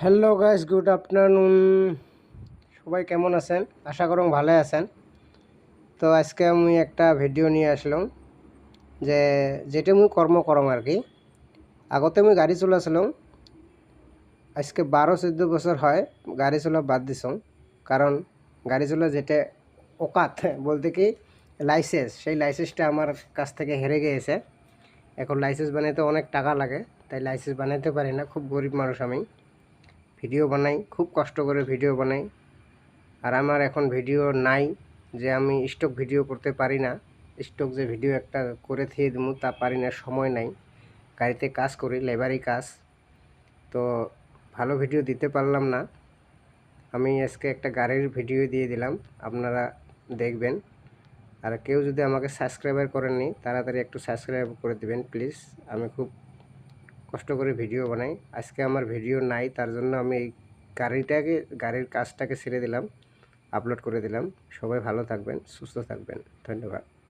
Hello guys, good afternoon. সবাই কেমন আছেন? আশা করুন ভালো আছেন। তো আজকে আমি একটা ভিডিও নিয়ে আসলাম যে যেটা মুই কর্ম করম আর কি। আগতে মুই গাড়ি চলাছিলাম, আজকে 12-14 বছর হয় গাড়ি চলা বাদ দিছং। কারণ গাড়ি চলা যেটা ওকাত বলতে কি লাইসেন্স, সেই লাইসেন্সটা আমার কাছ থেকে হেরে গিয়েছে। এখন লাইসেন্স বানাইতে অনেক টাকা লাগে, তাই লাইসেন্স বানাইতে পারি না। খুব গরিব মানুষ আমি, ভিডিও বানাই, খুব কষ্ট করে ভিডিও বানাই। আর আমার এখন ভিডিও নাই, যে আমি স্টক ভিডিও করতে পারি না। স্টক যে ভিডিও একটা করে থিয়ে দেবো তা পারি না, সময় নাই। গাড়িতে কাজ করি, লেবারি কাজ, তো ভালো ভিডিও দিতে পারলাম না। আমি আজকে একটা গাড়ির ভিডিও দিয়ে দিলাম, আপনারা দেখবেন। আর কেউ যদি আমাকে সাবস্ক্রাইবার করেননি, তাড়াতাড়ি একটু সাবস্ক্রাইব করে দেবেন প্লিজ। আমি খুব কষ্ট করে ভিডিও বানাই। আজকে আমার ভিডিও নাই, তার জন্য আমি এই গাড়ির কাজটাকে ছেড়ে দিলাম, আপলোড করে দিলাম। সবাই ভালো থাকবেন, সুস্থ থাকবেন, ধন্যবাদ।